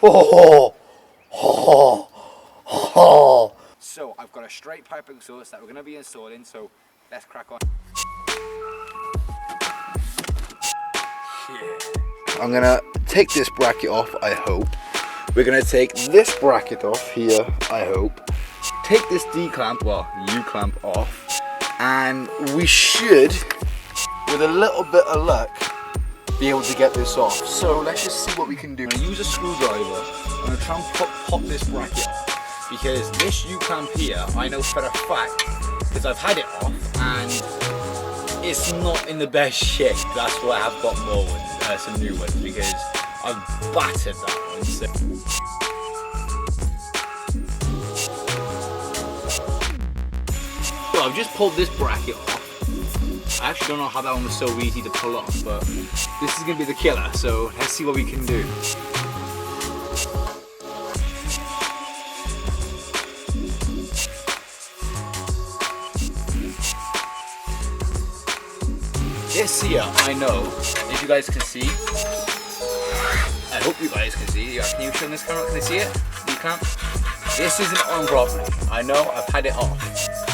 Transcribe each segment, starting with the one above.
Oh, oh, oh. So I've got a straight pipe exhaust that we're going to be installing, so let's crack on. Yeah. I'm going to take this bracket off, I hope. We're going to take this bracket off here, I hope. Take this D-clamp, well, U-clamp off. And we should, with a little bit of luck, be able to get this off. So let's just see what we can do. I'm going to use a screwdriver. I'm going to try and pop this bracket off. Because this U-clamp here, I know for a fact, because I've had it off and it's not in the best shape. That's why I've got more ones, some new ones, because I've battered that one. So. Well, I've just pulled this bracket off. I actually don't know how that one was so easy to pull off, but this is going to be the killer, so let's see what we can do. This here, I know, if you guys can see, I hope you guys can see. Can you show this camera? Can they see it? You can't? This isn't on properly. I know, I've had it off.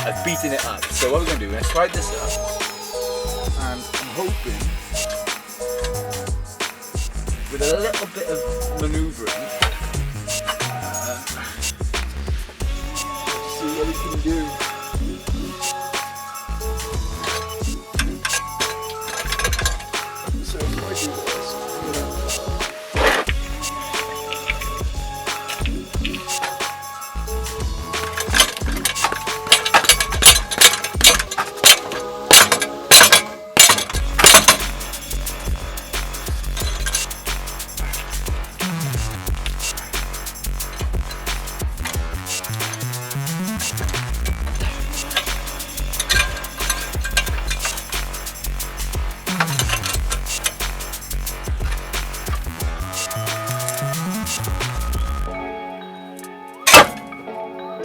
I've beaten it up. So what we're going to do, we're going to slide this up. And I'm hoping, with a little bit of maneuvering, see what we can do. So if I do this,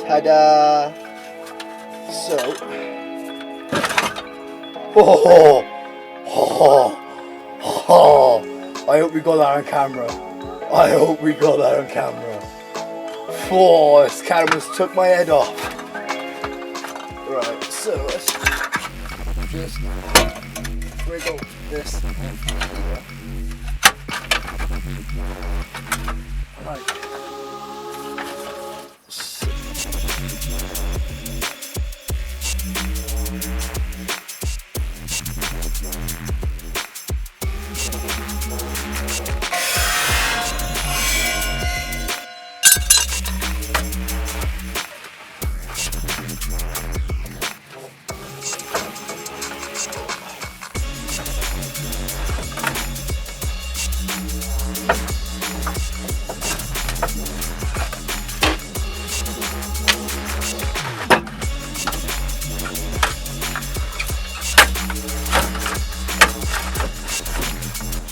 ta-da! So, oh, oh, oh, I hope we got that on camera. I hope we got that on camera. Oh, this camera's took my head off. Right, so let's just wiggle this here. Right.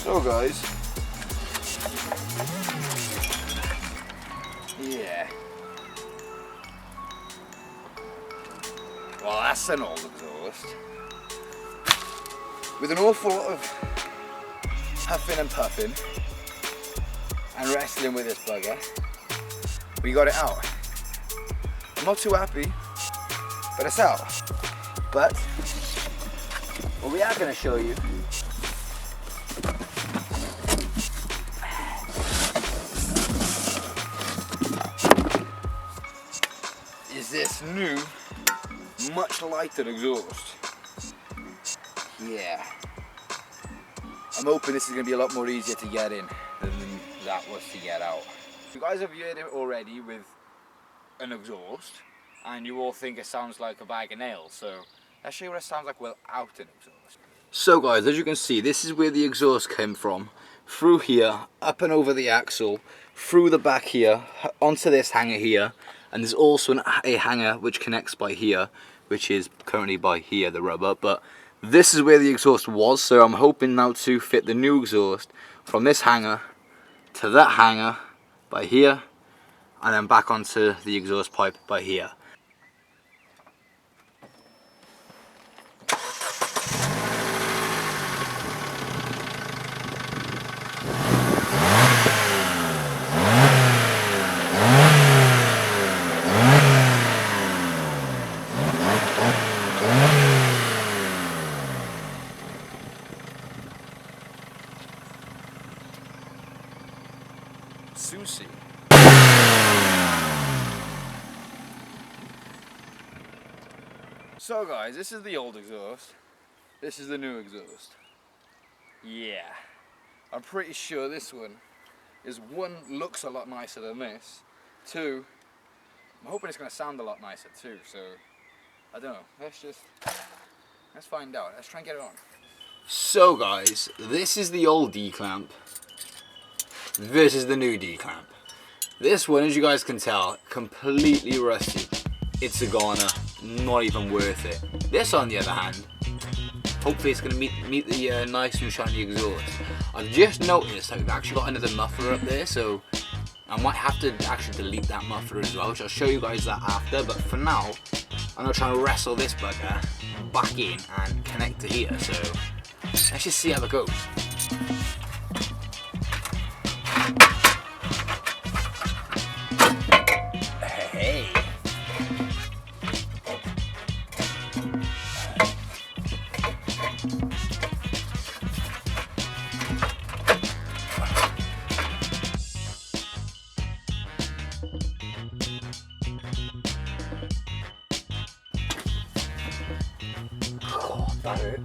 So guys, yeah, well that's an old exhaust with an awful lot of huffing and puffing and wrestling with this bugger. We got it out. I'm not too happy, but it's out. But what we are going to show you is this new, much lighter exhaust. Yeah. I'm hoping this is going to be a lot more easier to get in than that was to get out. You guys have heard it already with an exhaust, and you all think it sounds like a bag of nails, so let's show you what it sounds like without an exhaust. So guys, as you can see, this is where the exhaust came from. Through here, up and over the axle, through the back here, onto this hanger here, and there's also a hanger which connects by here, which is currently by here, the rubber, but this is where the exhaust was, so I'm hoping now to fit the new exhaust from this hanger to that hanger by here, and then back onto the exhaust pipe by here. Sxi. So guys, this is the old exhaust. This is the new exhaust. Yeah. I'm pretty sure this one is, one, looks a lot nicer than this. Two, I'm hoping it's going to sound a lot nicer too, so I don't know. Let's find out. Let's try and get it on. So guys, this is the old D-clamp. This is the new D-clamp. This one, as you guys can tell, completely rusty. It's a goner, not even worth it. This, on the other hand, hopefully it's going to meet the nice new shiny exhaust. I've just noticed I've actually got another muffler up there, so I might have to actually delete that muffler as well, which I'll show you guys that after. But for now, I'm going to try and wrestle this bugger back in and connect to here. So let's just see how it goes. Hey. Oh, that hurt.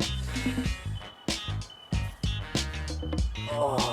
Oh.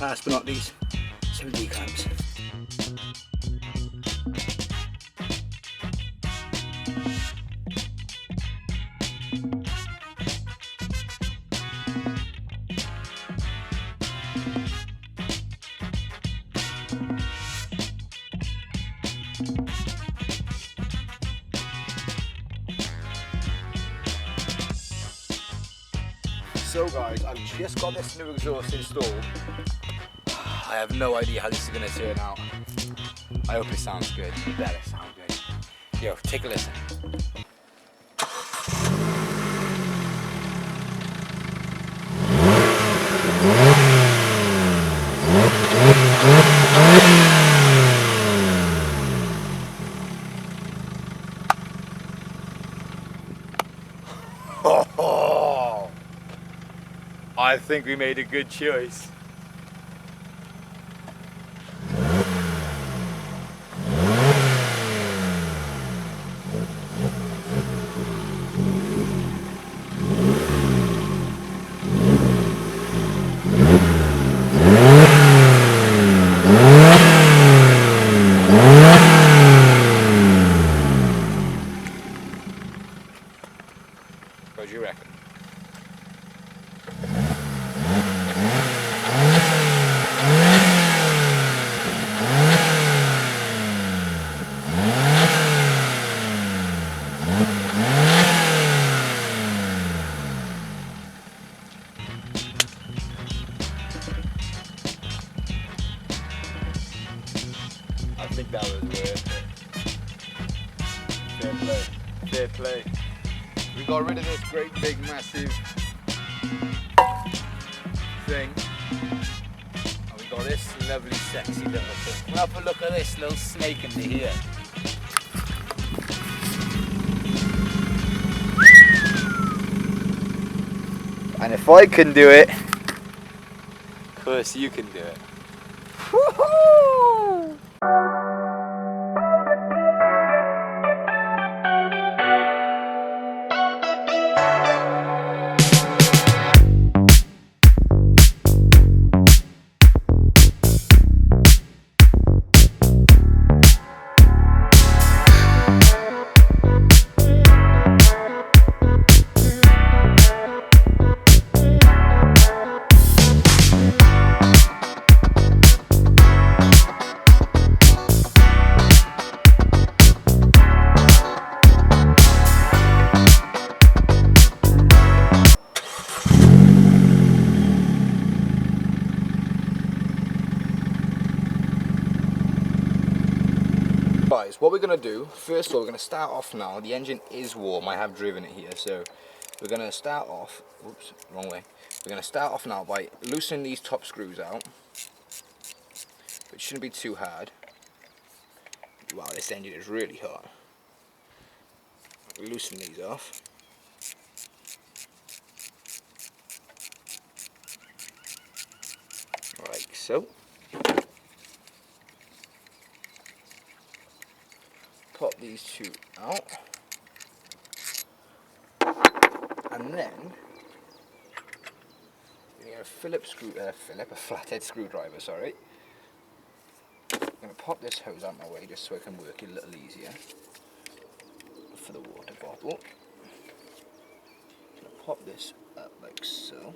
Last but not least, some D-clamps. So guys, I've just got this new exhaust installed. I have no idea how this is going to turn out. I hope it sounds good. It better sound good. Yo, take a listen. Oh, I think we made a good choice. What do you reckon? I think that was worth it. Fair play. Fair play. We got rid of this great big massive thing. And we got this lovely sexy little thing. We'll have a look at this little snake under here. And if I can do it, of course you can do it. Woohoo! going to do, first of all, we're going to start off now. The engine is warm, I have driven it here, so we're going to start off, oops, wrong way. We're going to start off now by loosening these top screws out, which shouldn't be too hard. Wow, this engine is really hot. Loosen these off. Like so. Pop these two out. And then we need a flathead screwdriver, sorry. I'm going to pop this hose out my way just so I can work it a little easier for the water bottle. I'm going to pop this up like so.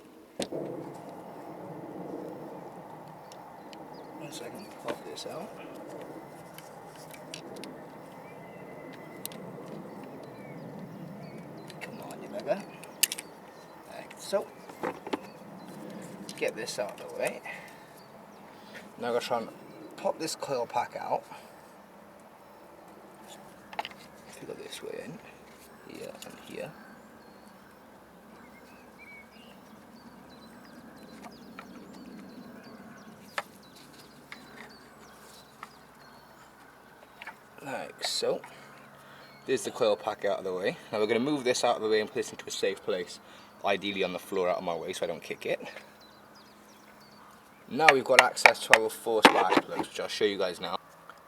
So I can pop this out. Come on, you bugger. Like so. Get this out of the way. Now I'm going to try and pop this coil pack out. If you go this way in, here and here. Like so. There's the coil pack out of the way. Now we're going to move this out of the way and put this into a safe place, ideally on the floor out of my way so I don't kick it. Now we've got access to our 4 spark plugs, which I'll show you guys now.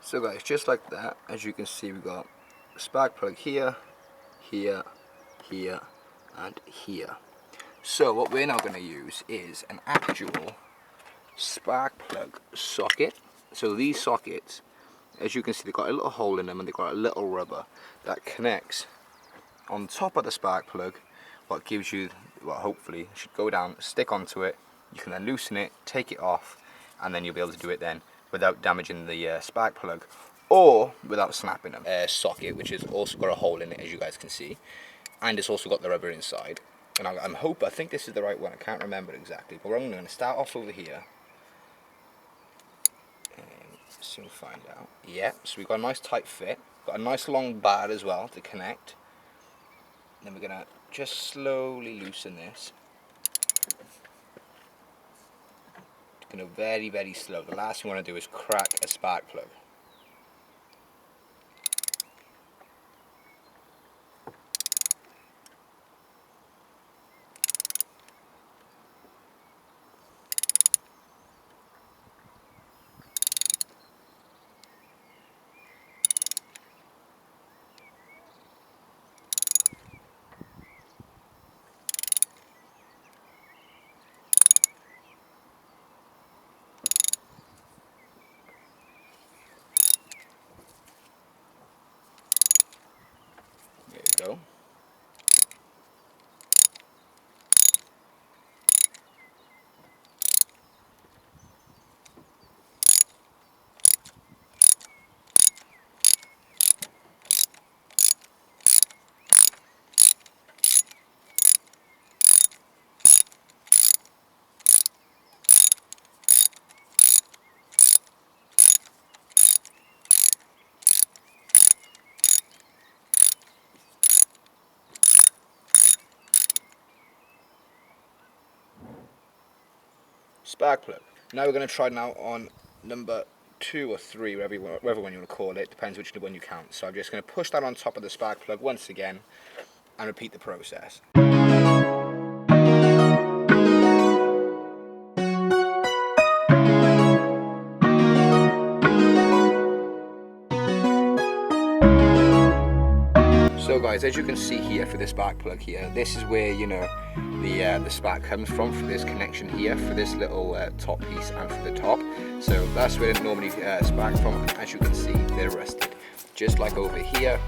So guys, just like that, as you can see, we've got a spark plug here, here, here, and here. So what we're now going to use is an actual spark plug socket. So these sockets, as you can see, they've got a little hole in them and they've got a little rubber that connects on top of the spark plug, what gives you, well, hopefully should go down, stick onto it. You can then loosen it, take it off, and then you'll be able to do it then without damaging the spark plug or without snapping them. Socket, which has also got a hole in it, as you guys can see, and it's also got the rubber inside. And I think this is the right one. I can't remember exactly, but I'm going to start off over here. Soon find out. Yeah, so we've got a nice tight fit. Got a nice long bar as well to connect. Then we're gonna just slowly loosen this. Gonna very, very slow. The last thing we want to do is crack a spark plug. There you go. Spark plug. Now we're going to try now on number 2 or 3, whatever one you want to call it, depends which one you count. So I'm just going to push that on top of the spark plug once again and repeat the process. So guys, as you can see here for this spark plug here, this is where, you know, the spark comes from, for this connection here, for this little top piece and for the top. So that's where it normally sparks from. As you can see, they're rusted. Just like over here,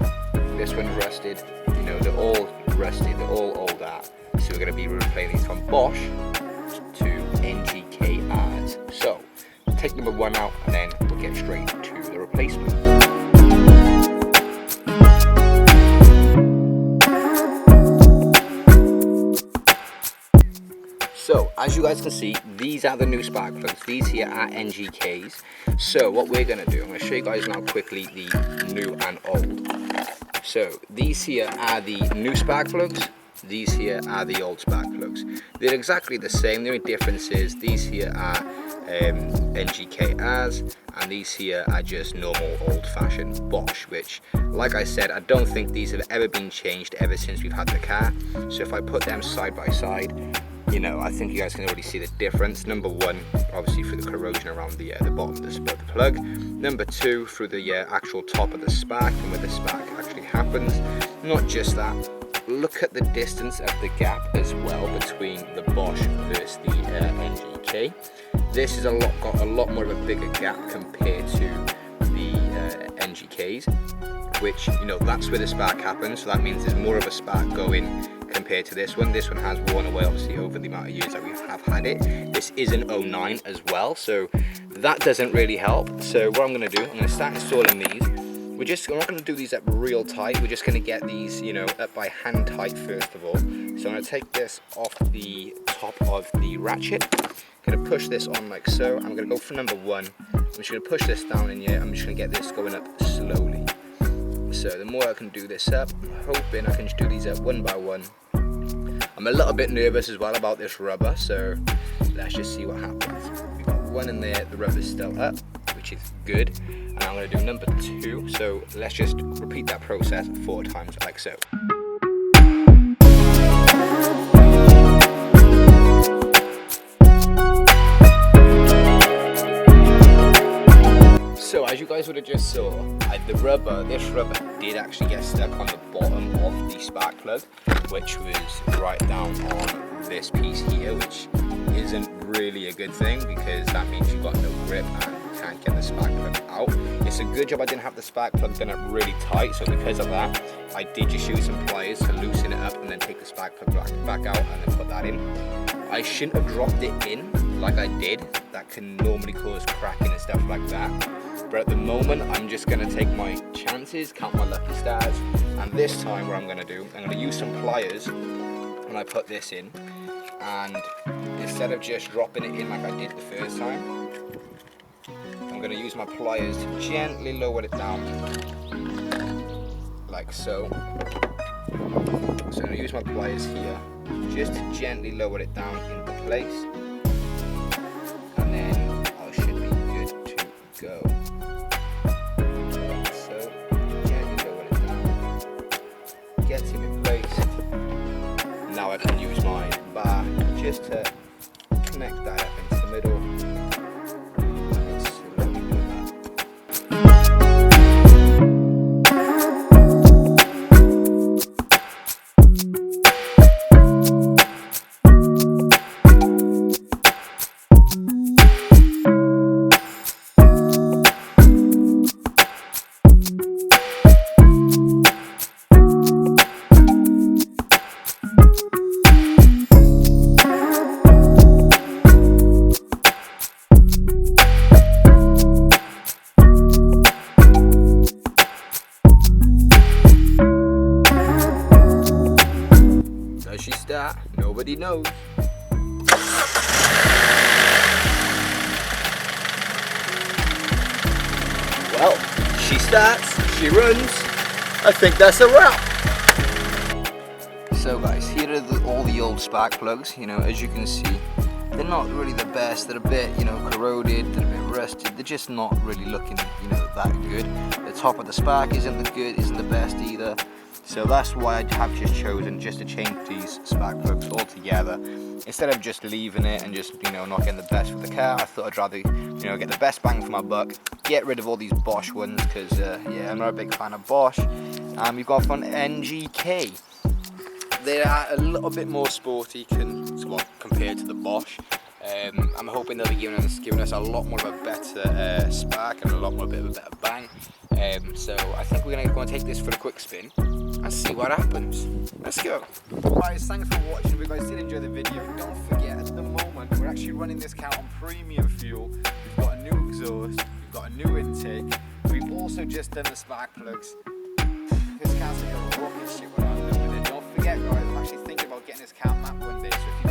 this one's rusted, you know, they're all rusted, they're all old art. So we're going to be replacing these from Bosch to NGKRs. So take number 1 out and then we'll get straight to the replacement. So as you guys can see, these are the new spark plugs. These here are NGKs. So what we're going to do, I'm going to show you guys now quickly the new and old. So these here are the new spark plugs. These here are the old spark plugs. They're exactly the same. The only difference is these here are NGKRs and these here are just normal old-fashioned Bosch, which, like I said, I don't think these have ever been changed ever since we've had the car. So if I put them side by side, you know, I think you guys can already see the difference. Number one, obviously through the corrosion around the bottom of the plug. Number two, through the actual top of the spark and where the spark actually happens. Not just that, look at the distance of the gap as well between the Bosch versus the NGK. This is got a lot more of a bigger gap compared to the NGKs, which, you know, that's where the spark happens. So that means there's more of a spark going compared to this one. This one has worn away obviously over the amount of years that we have had it. This is an 09 as well, so that doesn't really help. So what I'm going to do, I'm going to start installing these. I'm not going to do these up real tight. We're just going to get these, you know, up by hand tight first of all. So I'm going to take this off the top of the ratchet. I'm going to push this on like so. I'm going to go for number one. I'm just going to push this down in here. I'm just going to get this going up slowly. So the more I can do this up, I'm hoping I can just do these up one by one. I'm a little bit nervous as well about this rubber, so let's just see what happens. We've got one in there, the rubber's still up, which is good. And I'm going to do number two, so let's just repeat that process 4 times like so. So as you guys would have just saw, this rubber did actually get stuck on the bottom of the spark plug, which was right down on this piece here, which isn't really a good thing because that means you've got no grip and you can't get the spark plug out. It's a good job I didn't have the spark plug done up really tight, so because of that, I did just use some pliers to loosen it up and then take the spark plug back out and then put that in. I shouldn't have dropped it in like I did. That can normally cause cracking and stuff like that. But at the moment, I'm just going to take my chances, count my lucky stars, and this time what I'm going to do, I'm going to use some pliers when I put this in, and instead of just dropping it in like I did the first time, I'm going to use my pliers to gently lower it down, like so. So I'm going to use my pliers here, just to gently lower it down into place, and then I should be good to go. Get him in place. Now I can use my bar just to connect that up into the middle. And slowly do that. Nobody knows. Well, she starts, she runs. I think that's a wrap. So guys, here are all the old spark plugs. You know, as you can see, they're not really the best. They're a bit, you know, corroded, they're a bit rusted. They're just not really looking, you know, that good. The top of the spark isn't the best either. So that's why I have just chosen just to change these spark plugs altogether. Instead of just leaving it and just, you know, not getting the best for the car, I thought I'd rather, you know, get the best bang for my buck, get rid of all these Bosch ones, because, yeah, I'm not a big fan of Bosch. And we've got an NGK. They are a little bit more sporty compared to the Bosch. I'm hoping they'll be giving us a lot more of a better spark and a lot more of a better bang. So I think we're going to take this for a quick spin and see what happens. Let's go. Guys, thanks for watching. If you guys did enjoy the video, don't forget at the moment we're actually running this car on premium fuel. We've got a new exhaust, we've got a new intake. We've also just done the spark plugs. This car's like a rocket ship when I'm done with it. Don't forget guys, I'm actually thinking about getting this car mapped one day. So if